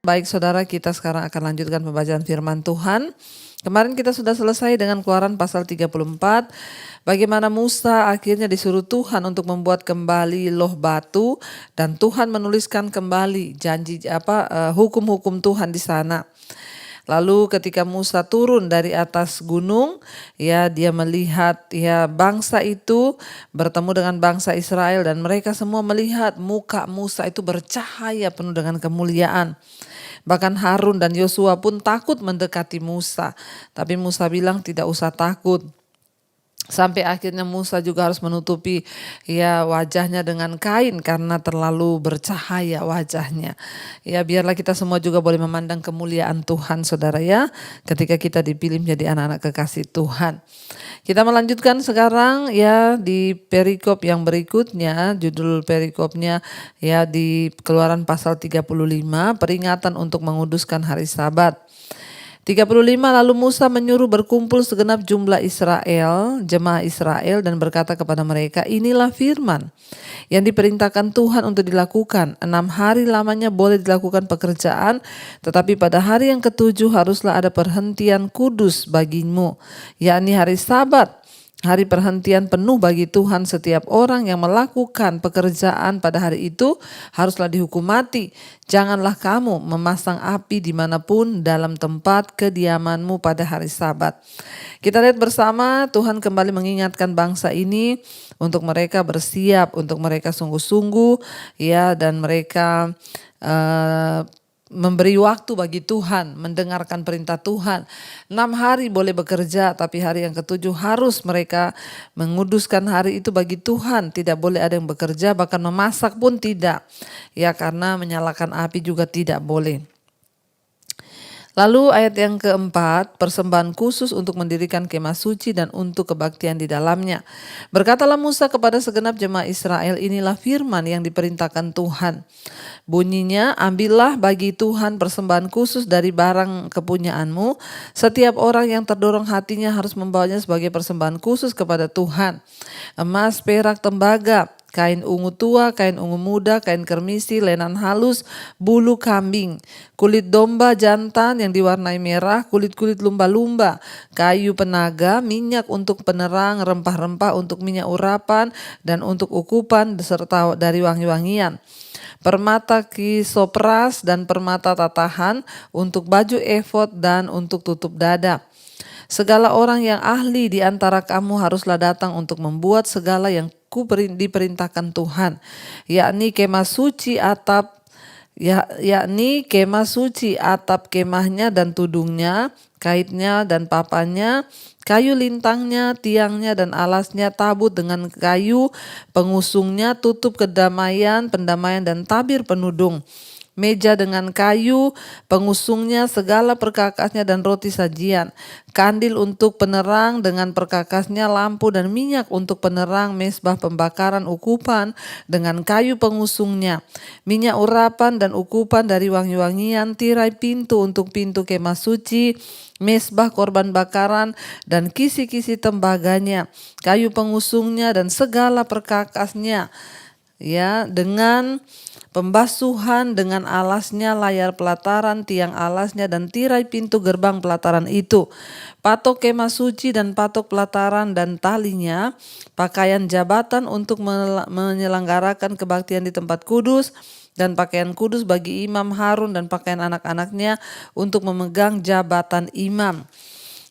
Baik saudara, kita sekarang akan lanjutkan pembacaan firman Tuhan. Kemarin kita sudah selesai dengan Keluaran pasal 34. Bagaimana Musa akhirnya disuruh Tuhan untuk membuat kembali loh batu, dan Tuhan menuliskan kembali hukum-hukum Tuhan di sana. Lalu ketika Musa turun dari atas gunung, ya dia melihat ya bangsa itu bertemu dengan bangsa Israel, dan mereka semua melihat muka Musa itu bercahaya penuh dengan kemuliaan. Bahkan Harun dan Yosua pun takut mendekati Musa. Tapi Musa bilang tidak usah takut. Sampai akhirnya Musa juga harus menutupi ya wajahnya dengan kain karena terlalu bercahaya wajahnya. Ya biarlah kita semua juga boleh memandang kemuliaan Tuhan saudara ya, ketika kita dipilih menjadi anak-anak kekasih Tuhan. Kita melanjutkan sekarang ya di perikop yang berikutnya, judul perikopnya ya di Keluaran pasal 35, peringatan untuk menguduskan hari Sabat. 35, lalu Musa menyuruh berkumpul segenap jumlah Israel, jemaah Israel, dan berkata kepada mereka, inilah firman yang diperintahkan Tuhan untuk dilakukan. 6 hari lamanya boleh dilakukan pekerjaan, tetapi pada hari yang ketujuh haruslah ada perhentian kudus bagimu, yakni hari Sabat. Hari perhentian penuh bagi Tuhan. Setiap orang yang melakukan pekerjaan pada hari itu haruslah dihukum mati. Janganlah kamu memasang api dimanapun dalam tempat kediamanmu pada hari Sabat. Kita lihat bersama, Tuhan kembali mengingatkan bangsa ini untuk mereka bersiap, untuk mereka sungguh-sungguh ya, dan mereka memberi waktu bagi Tuhan, mendengarkan perintah Tuhan. 6 hari boleh bekerja, tapi hari yang ketujuh harus mereka menguduskan hari itu bagi Tuhan. Tidak boleh ada yang bekerja, bahkan memasak pun tidak. Ya karena menyalakan api juga tidak boleh. Lalu ayat yang keempat, persembahan khusus untuk mendirikan kemah suci dan untuk kebaktian di dalamnya. Berkatalah Musa kepada segenap jemaah Israel, inilah firman yang diperintahkan Tuhan. Bunyinya, ambillah bagi Tuhan persembahan khusus dari barang kepunyaanmu. Setiap orang yang terdorong hatinya harus membawanya sebagai persembahan khusus kepada Tuhan. Emas, perak, tembaga, kain ungu tua, kain ungu muda, kain kermisi, lenan halus, bulu kambing, kulit domba jantan yang diwarnai merah, kulit-kulit lumba-lumba, kayu penaga, minyak untuk penerang, rempah-rempah untuk minyak urapan dan untuk ukupan serta dari wangi-wangian. Permata kisopras dan permata tatahan untuk baju efod dan untuk tutup dada. Segala orang yang ahli di antara kamu haruslah datang untuk membuat segala yang diperintahkan Tuhan, yakni kemah suci atap kemahnya dan tudungnya, kaitnya dan papannya, kayu lintangnya, tiangnya dan alasnya, tabut dengan kayu pengusungnya, tutup pendamaian dan tabir penudung, meja dengan kayu pengusungnya, segala perkakasnya dan roti sajian, kandil untuk penerang dengan perkakasnya, lampu dan minyak untuk penerang, mesbah pembakaran ukupan dengan kayu pengusungnya, minyak urapan dan ukupan dari wangi-wangian, tirai pintu untuk pintu kemah suci, mesbah korban bakaran dan kisi-kisi tembaganya, kayu pengusungnya dan segala perkakasnya, ya, dengan pembasuhan dengan alasnya, layar pelataran, tiang alasnya dan tirai pintu gerbang pelataran itu, patok kemah suci dan patok pelataran dan talinya, pakaian jabatan untuk menyelenggarakan kebaktian di tempat kudus, dan pakaian kudus bagi imam Harun dan pakaian anak-anaknya untuk memegang jabatan imam.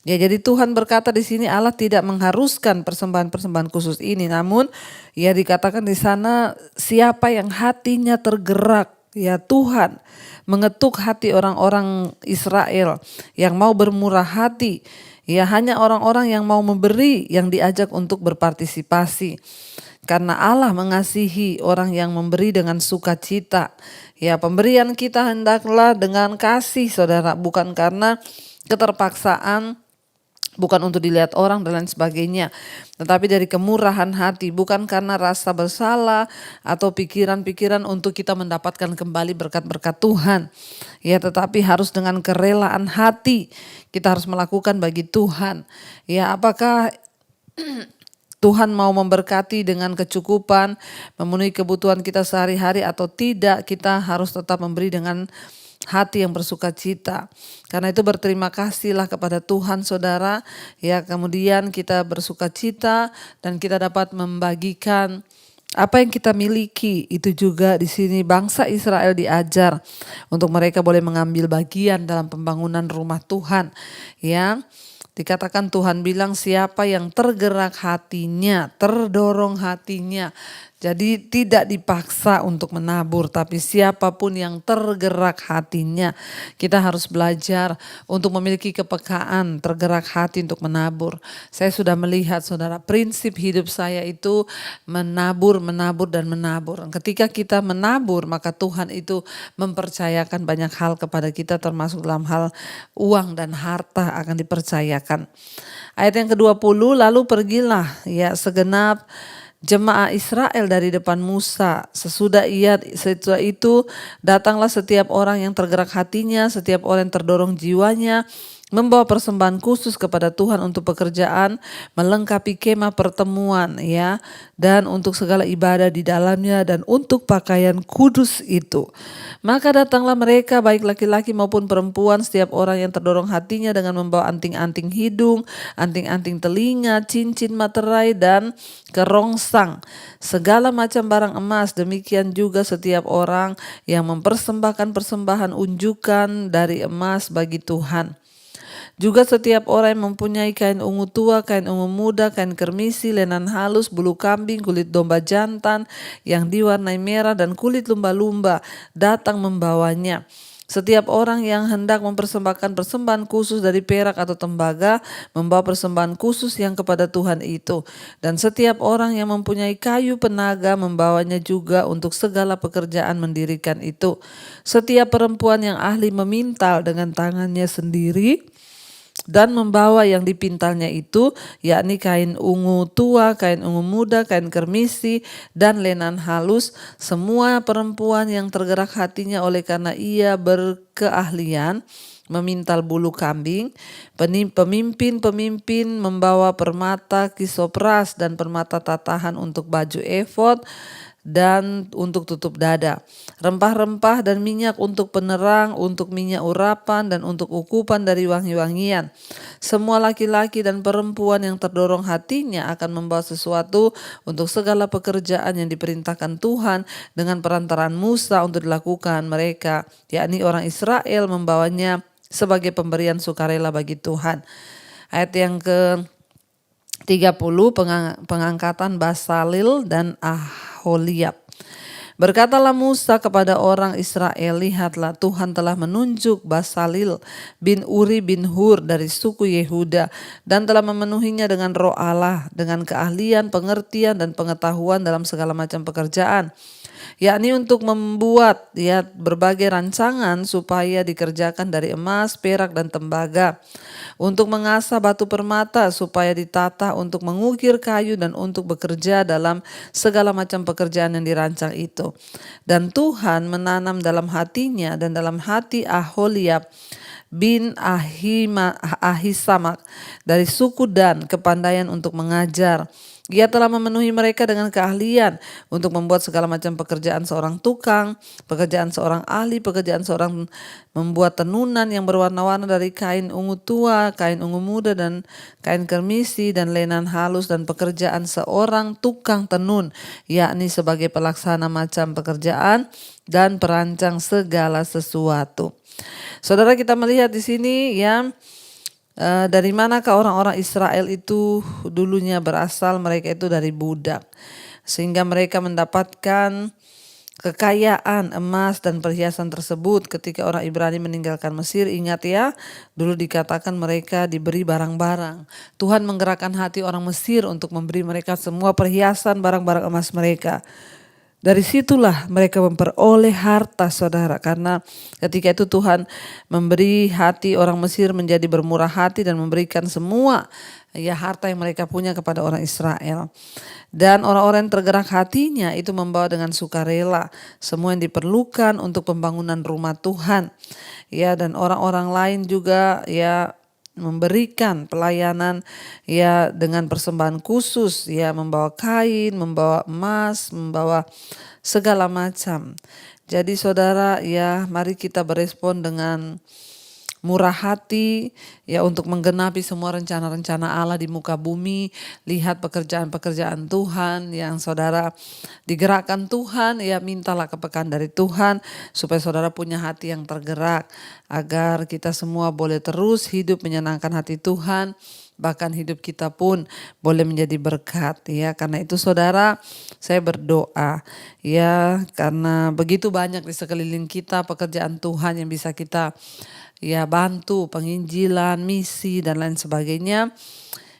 Ya, jadi Tuhan berkata di sini Allah tidak mengharuskan persembahan-persembahan khusus ini, namun ya dikatakan di sana siapa yang hatinya tergerak, ya Tuhan mengetuk hati orang-orang Israel yang mau bermurah hati, ya hanya orang-orang yang mau memberi yang diajak untuk berpartisipasi. Karena Allah mengasihi orang yang memberi dengan sukacita. Ya, pemberian kita hendaklah dengan kasih saudara, bukan karena keterpaksaan, bukan untuk dilihat orang dan lain sebagainya, tetapi dari kemurahan hati, bukan karena rasa bersalah atau pikiran-pikiran untuk kita mendapatkan kembali berkat-berkat Tuhan. Ya, tetapi harus dengan kerelaan hati kita harus melakukan bagi Tuhan. Ya, apakah Tuhan mau memberkati dengan kecukupan, memenuhi kebutuhan kita sehari-hari atau tidak, kita harus tetap memberi dengan hati yang bersukacita. Karena itu berterima kasihlah kepada Tuhan saudara, ya kemudian kita bersukacita dan kita dapat membagikan apa yang kita miliki. Itu juga di sini bangsa Israel diajar untuk mereka boleh mengambil bagian dalam pembangunan rumah Tuhan. Ya, dikatakan Tuhan bilang siapa yang tergerak hatinya, terdorong hatinya. Jadi tidak dipaksa untuk menabur, tapi siapapun yang tergerak hatinya. Kita harus belajar untuk memiliki kepekaan, tergerak hati untuk menabur. Saya sudah melihat saudara, prinsip hidup saya itu menabur, menabur dan menabur. Ketika kita menabur, maka Tuhan itu mempercayakan banyak hal kepada kita, termasuk dalam hal uang dan harta akan dipercayakan. Ayat yang ke-20, lalu pergilah ya segenap jemaah Israel dari depan Musa. Sesudah itu datanglah setiap orang yang tergerak hatinya, setiap orang yang terdorong jiwanya, membawa persembahan khusus kepada Tuhan untuk pekerjaan melengkapi kemah pertemuan ya, dan untuk segala ibadah di dalamnya dan untuk pakaian kudus itu. Maka datanglah mereka baik laki-laki maupun perempuan, setiap orang yang terdorong hatinya dengan membawa anting-anting hidung, anting-anting telinga, cincin materai dan kerongsang, segala macam barang emas. Demikian juga setiap orang yang mempersembahkan persembahan unjukan dari emas bagi Tuhan. Juga setiap orang yang mempunyai kain ungu tua, kain ungu muda, kain kermisi, lenan halus, bulu kambing, kulit domba jantan yang diwarnai merah dan kulit lumba-lumba datang membawanya. Setiap orang yang hendak mempersembahkan persembahan khusus dari perak atau tembaga membawa persembahan khusus yang kepada Tuhan itu. Dan setiap orang yang mempunyai kayu penaga membawanya juga untuk segala pekerjaan mendirikan itu. Setiap perempuan yang ahli memintal dengan tangannya sendiri dan membawa yang dipintalnya itu, yakni kain ungu tua, kain ungu muda, kain kermisi, dan lenan halus. Semua perempuan yang tergerak hatinya oleh karena ia berkeahlian memintal bulu kambing. Pemimpin-pemimpin membawa permata kisopras dan permata tatahan untuk baju efod dan untuk tutup dada, rempah-rempah dan minyak untuk penerang, untuk minyak urapan dan untuk ukupan dari wangi-wangian. Semua laki-laki dan perempuan yang terdorong hatinya akan membawa sesuatu untuk segala pekerjaan yang diperintahkan Tuhan dengan perantaraan Musa untuk dilakukan mereka, yakni orang Israel membawanya sebagai pemberian sukarela bagi Tuhan. Ayat yang ke-30, pengangkatan Basalil dan Aholiab. Berkatalah Musa kepada orang Israel, lihatlah Tuhan telah menunjuk Basalil bin Uri bin Hur dari suku Yehuda dan telah memenuhinya dengan roh Allah, dengan keahlian, pengertian dan pengetahuan dalam segala macam pekerjaan, yakni untuk membuat berbagai rancangan supaya dikerjakan dari emas, perak dan tembaga, untuk mengasah batu permata supaya ditata, untuk mengukir kayu dan untuk bekerja dalam segala macam pekerjaan yang dirancang itu. Dan Tuhan menanam dalam hatinya dan dalam hati Aholiab bin Ahisamak dari suku Dan kepandaian untuk mengajar. Ia telah memenuhi mereka dengan keahlian untuk membuat segala macam pekerjaan seorang tukang, pekerjaan seorang ahli, pekerjaan seorang membuat tenunan yang berwarna-warna dari kain ungu tua, kain ungu muda dan kain kermisi dan lenan halus, dan pekerjaan seorang tukang tenun, yakni sebagai pelaksana macam pekerjaan dan perancang segala sesuatu. Saudara, kita melihat di sini dari manakah orang-orang Israel itu dulunya berasal? Mereka itu dari budak, sehingga mereka mendapatkan kekayaan emas dan perhiasan tersebut. Ketika orang Ibrani meninggalkan Mesir, ingat ya, dulu dikatakan mereka diberi barang-barang. Tuhan menggerakkan hati orang Mesir untuk memberi mereka semua perhiasan, barang-barang emas mereka. Dari situlah mereka memperoleh harta, saudara, karena ketika itu Tuhan memberi hati orang Mesir menjadi bermurah hati dan memberikan semua harta yang mereka punya kepada orang Israel. Dan orang-orang yang tergerak hatinya itu membawa dengan sukarela semua yang diperlukan untuk pembangunan rumah Tuhan. Dan orang-orang lain juga memberikan pelayanan dengan persembahan khusus, membawa kain, membawa emas, membawa segala macam. Jadi saudara, ya mari kita berespon dengan murah hati ya untuk menggenapi semua rencana-rencana Allah di muka bumi. Lihat pekerjaan-pekerjaan Tuhan yang saudara digerakkan Tuhan, ya mintalah kepekaan dari Tuhan supaya saudara punya hati yang tergerak, agar kita semua boleh terus hidup menyenangkan hati Tuhan. Bahkan hidup kita pun boleh menjadi berkat ya. Karena itu saudara, saya berdoa ya, karena begitu banyak di sekeliling kita pekerjaan Tuhan yang bisa kita ya bantu, penginjilan, misi dan lain sebagainya.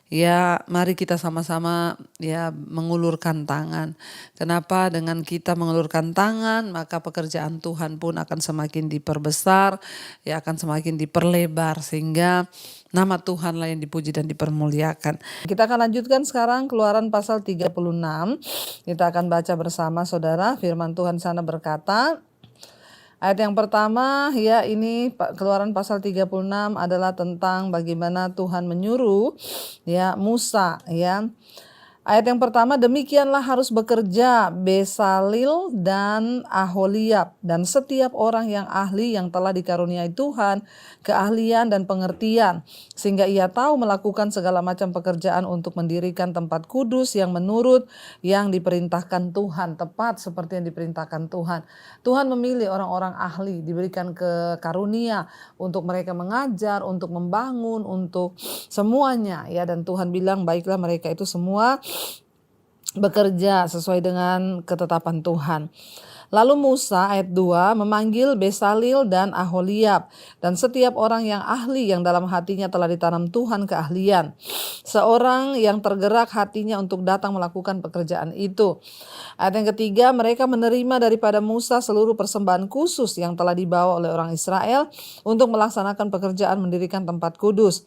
Ya, mari kita sama-sama ya mengulurkan tangan. Kenapa? Dengan kita mengulurkan tangan, maka pekerjaan Tuhan pun akan semakin diperbesar, ya akan semakin diperlebar, sehingga nama Tuhanlah yang dipuji dan dipermuliakan. Kita akan lanjutkan sekarang Keluaran pasal 36. Kita akan baca bersama saudara. Firman Tuhan sana berkata, ayat yang pertama ya, ini Keluaran pasal 36 adalah tentang bagaimana Tuhan menyuruh ya Musa ya. Ayat yang pertama, demikianlah harus bekerja Besalil dan Aholiab dan setiap orang yang ahli yang telah dikaruniai Tuhan keahlian dan pengertian, sehingga ia tahu melakukan segala macam pekerjaan untuk mendirikan tempat kudus yang menurut yang diperintahkan Tuhan, tepat seperti yang diperintahkan Tuhan. Tuhan memilih orang-orang ahli, diberikan ke karunia untuk mereka mengajar, untuk membangun, untuk semuanya ya. Dan Tuhan bilang baiklah mereka itu semua bekerja sesuai dengan ketetapan Tuhan. Lalu Musa ayat 2 memanggil Besalil dan Aholiab dan setiap orang yang ahli yang dalam hatinya telah ditanam Tuhan keahlian. Seorang yang tergerak hatinya untuk datang melakukan pekerjaan itu. Ayat yang ketiga, mereka menerima daripada Musa seluruh persembahan khusus yang telah dibawa oleh orang Israel untuk melaksanakan pekerjaan mendirikan tempat kudus.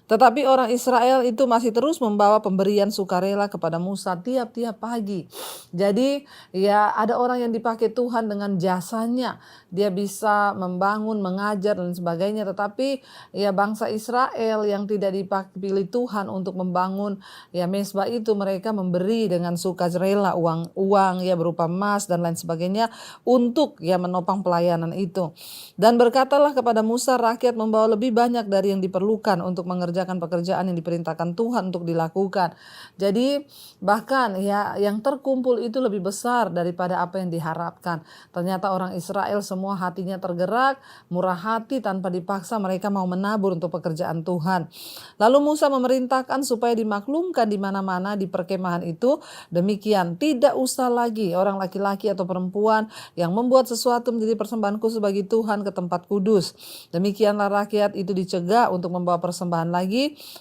Tetapi orang Israel itu masih terus membawa pemberian sukarela kepada Musa tiap-tiap pagi. Jadi ya ada orang yang dipakai Tuhan dengan jasanya. Dia bisa membangun, mengajar dan sebagainya. Tetapi ya bangsa Israel yang tidak dipilih Tuhan untuk membangun ya mezbah itu, mereka memberi dengan sukarela uang ya berupa emas dan lain sebagainya untuk ya menopang pelayanan itu. Dan berkatalah kepada Musa, rakyat membawa lebih banyak dari yang diperlukan untuk mengerjakan pekerjaan yang diperintahkan Tuhan untuk dilakukan. Jadi bahkan ya yang terkumpul itu lebih besar daripada apa yang diharapkan. Ternyata orang Israel semua hatinya tergerak, murah hati, tanpa dipaksa mereka mau menabur untuk pekerjaan Tuhan. Lalu Musa memerintahkan supaya dimaklumkan di mana-mana di perkemahan itu demikian, tidak usah lagi orang laki-laki atau perempuan yang membuat sesuatu menjadi persembahan khusus bagi Tuhan ke tempat kudus. Demikianlah rakyat itu dicegah untuk membawa persembahan lagi,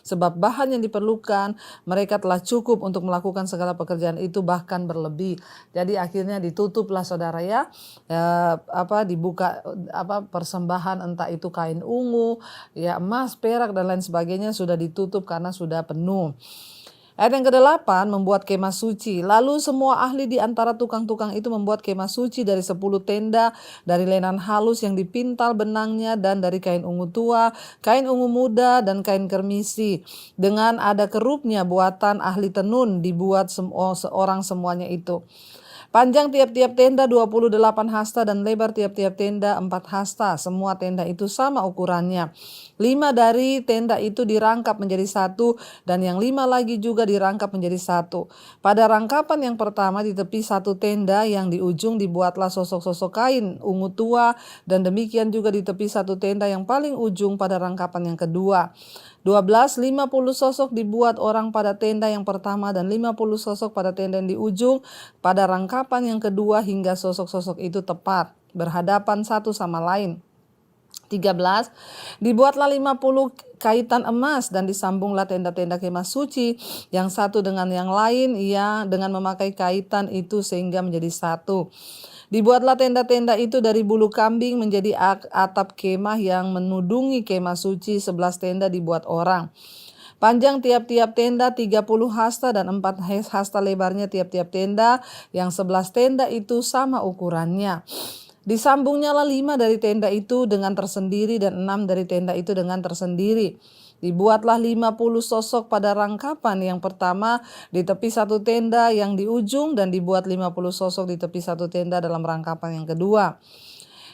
sebab bahan yang diperlukan mereka telah cukup untuk melakukan segala pekerjaan itu, bahkan berlebih. Jadi akhirnya ditutuplah saudara ya, dibuka persembahan, entah itu kain ungu, ya emas, perak dan lain sebagainya sudah ditutup karena sudah penuh. Ayat yang ke-8, membuat kemah suci. Lalu semua ahli di antara tukang-tukang itu membuat kemah suci dari 10 tenda, dari lenan halus yang dipintal benangnya, dan dari kain ungu tua, kain ungu muda, dan kain kermisi. Dengan ada kerupnya buatan ahli tenun dibuat seorang semuanya itu. Panjang tiap-tiap tenda 28 hasta dan lebar tiap-tiap tenda 4 hasta. Semua tenda itu sama ukurannya. 5 dari tenda itu dirangkap menjadi satu dan yang 5 lagi juga dirangkap menjadi satu. Pada rangkapan yang pertama di tepi satu tenda yang di ujung dibuatlah sosok-sosok kain ungu tua, dan demikian juga di tepi satu tenda yang paling ujung pada rangkapan yang kedua. 50 sosok dibuat orang pada tenda yang pertama dan 50 sosok pada tenda yang di ujung pada rangkapan yang kedua, hingga sosok-sosok itu tepat berhadapan satu sama lain. 13, dibuatlah 50 kaitan emas dan disambunglah tenda-tenda kemah suci yang satu dengan yang lain ia dengan memakai kaitan itu sehingga menjadi satu. Dibuatlah tenda-tenda itu dari bulu kambing menjadi atap kemah yang menudungi kemah suci. 11 tenda dibuat orang. Panjang tiap-tiap tenda 30 hasta dan 4 hasta lebarnya tiap-tiap tenda, yang 11 tenda itu sama ukurannya. Disambungnya 5 dari tenda itu dengan tersendiri dan 6 dari tenda itu dengan tersendiri. Dibuatlah 50 sosok pada rangkapan yang pertama di tepi satu tenda yang di ujung, dan dibuat 50 sosok di tepi satu tenda dalam rangkapan yang kedua.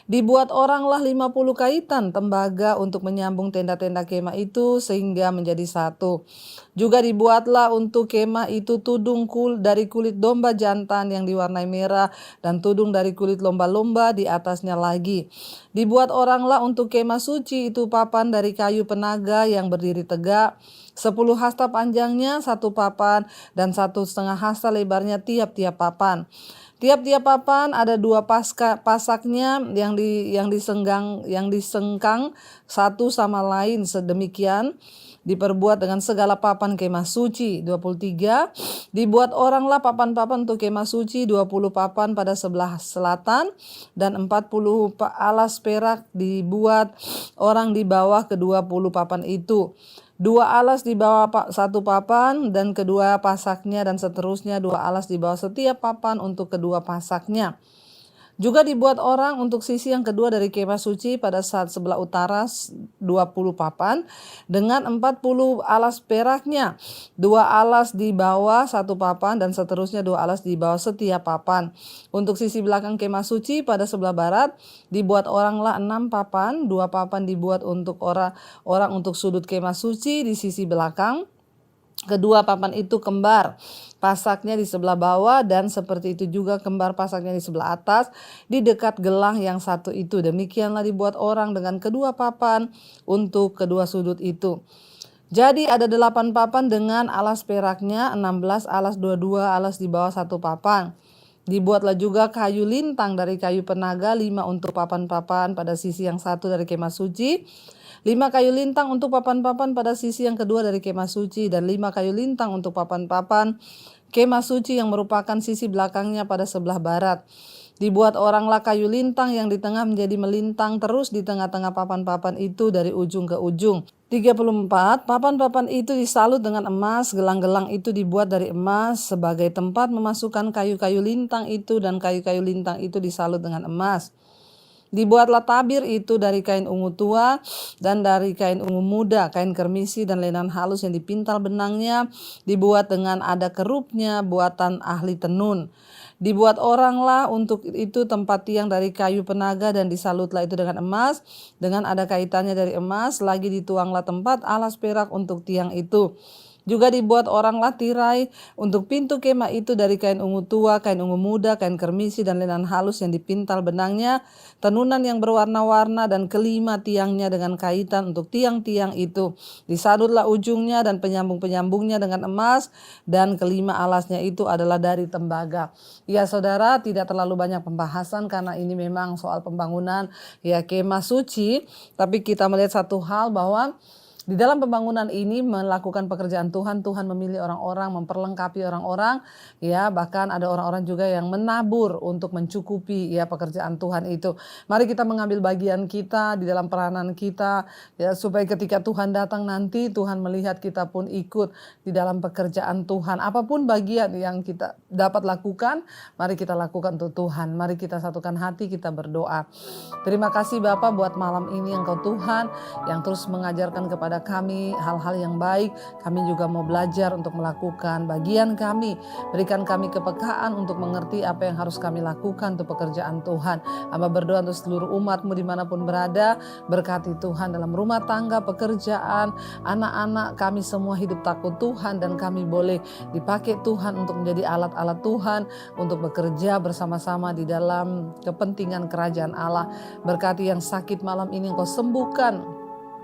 Dibuat oranglah 50 kaitan tembaga untuk menyambung tenda-tenda kemah itu sehingga menjadi satu. Juga dibuatlah untuk kemah itu tudung dari kulit domba jantan yang diwarnai merah dan tudung dari kulit lomba-lomba di atasnya lagi. Dibuat oranglah untuk kemah suci itu papan dari kayu penaga yang berdiri tegak. 10 hasta panjangnya satu papan dan 1,5 hasta lebarnya tiap-tiap papan. Tiap-tiap papan ada 2 pasaknya yang disengkang satu sama lain, sedemikian diperbuat dengan segala papan kemah suci. 23. Dibuat oranglah papan-papan untuk kemah suci, 20 papan pada sebelah selatan dan 40 alas perak dibuat orang di bawah ke-20 papan itu. 2 alas di bawah satu papan dan kedua pasaknya, dan seterusnya 2 alas di bawah setiap papan untuk kedua pasaknya. Juga dibuat orang untuk sisi yang kedua dari kemah suci pada saat sebelah utara 20 papan dengan 40 alas peraknya. 2 alas di bawah satu papan dan seterusnya 2 alas di bawah setiap papan. Untuk sisi belakang kemah suci pada sebelah barat dibuat oranglah 6 papan. 2 papan dibuat untuk orang untuk sudut kemah suci di sisi belakang. Kedua papan itu kembar pasaknya di sebelah bawah, dan seperti itu juga kembar pasaknya di sebelah atas di dekat gelang yang satu itu. Demikianlah dibuat orang dengan kedua papan untuk kedua sudut itu. Jadi ada 8 papan dengan alas peraknya, 16 alas, 22 alas di bawah satu papan. Dibuatlah juga kayu lintang dari kayu penaga, 5 untuk papan-papan pada sisi yang satu dari kemah suci, 5 kayu lintang untuk papan-papan pada sisi yang kedua dari kemah suci, dan 5 kayu lintang untuk papan-papan kemah suci yang merupakan sisi belakangnya pada sebelah barat. Dibuat oranglah kayu lintang yang di tengah menjadi melintang terus di tengah-tengah papan-papan itu dari ujung ke ujung. 34. Papan-papan itu disalut dengan emas, gelang-gelang itu dibuat dari emas sebagai tempat memasukkan kayu-kayu lintang itu, dan kayu-kayu lintang itu disalut dengan emas. Dibuatlah tabir itu dari kain ungu tua dan dari kain ungu muda, kain kermisi dan lenan halus yang dipintal benangnya, dibuat dengan ada kerupnya buatan ahli tenun. Dibuat oranglah untuk itu tempat tiang dari kayu penaga, dan disalutlah itu dengan emas, dengan ada kaitannya dari emas, lagi dituanglah tempat alas perak untuk tiang itu. Juga dibuat oranglah tirai untuk pintu kemah itu dari kain ungu tua, kain ungu muda, kain kermisi dan lenan halus yang dipintal benangnya, tenunan yang berwarna-warna, dan kelima tiangnya dengan kaitan untuk tiang-tiang itu. Disadutlah ujungnya dan penyambung-penyambungnya dengan emas, dan kelima alasnya itu adalah dari tembaga. Ya saudara, tidak terlalu banyak pembahasan karena ini memang soal pembangunan ya kemah suci, tapi kita melihat satu hal bahwa di dalam pembangunan ini melakukan pekerjaan Tuhan, Tuhan memilih orang-orang, memperlengkapi orang-orang, ya bahkan ada orang-orang juga yang menabur untuk mencukupi ya pekerjaan Tuhan itu. Mari kita mengambil bagian kita di dalam peranan kita, ya supaya ketika Tuhan datang nanti Tuhan melihat kita pun ikut di dalam pekerjaan Tuhan. Apapun bagian yang kita dapat lakukan, mari kita lakukan untuk Tuhan. Mari kita satukan hati, kita berdoa. Terima kasih Bapa buat malam ini Engkau Tuhan yang terus mengajarkan kepada kami hal-hal yang baik. Kami juga mau belajar untuk melakukan bagian kami. Berikan kami kepekaan untuk mengerti apa yang harus kami lakukan untuk pekerjaan Tuhan. Hamba berdoa untuk seluruh umat-Mu dimanapun berada. Berkati Tuhan dalam rumah tangga, pekerjaan, anak-anak kami semua hidup takut Tuhan, dan kami boleh dipakai Tuhan untuk menjadi alat-alat Tuhan untuk bekerja bersama-sama di dalam kepentingan kerajaan Allah. Berkati yang sakit malam ini Engkau sembuhkan.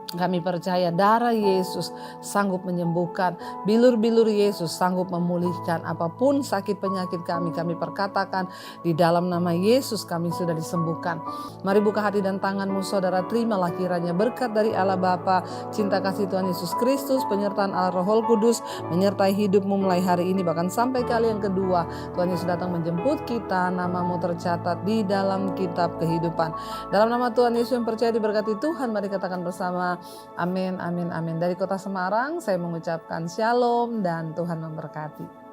Kami percaya darah Yesus sanggup menyembuhkan, bilur-bilur Yesus sanggup memulihkan. Apapun sakit penyakit kami perkatakan di dalam nama Yesus kami sudah disembuhkan. Mari buka hati dan tanganmu saudara, terimalah kiranya berkat dari Allah Bapa, cinta kasih Tuhan Yesus Kristus, penyertaan Allah Roh Kudus menyertai hidupmu mulai hari ini bahkan sampai kali yang kedua. Tuhan Yesus datang menjemput kita, namamu tercatat di dalam kitab kehidupan. Dalam nama Tuhan Yesus yang percaya diberkati Tuhan, mari katakan bersama, amin, amin, amin. Dari kota Semarang saya mengucapkan shalom dan Tuhan memberkati.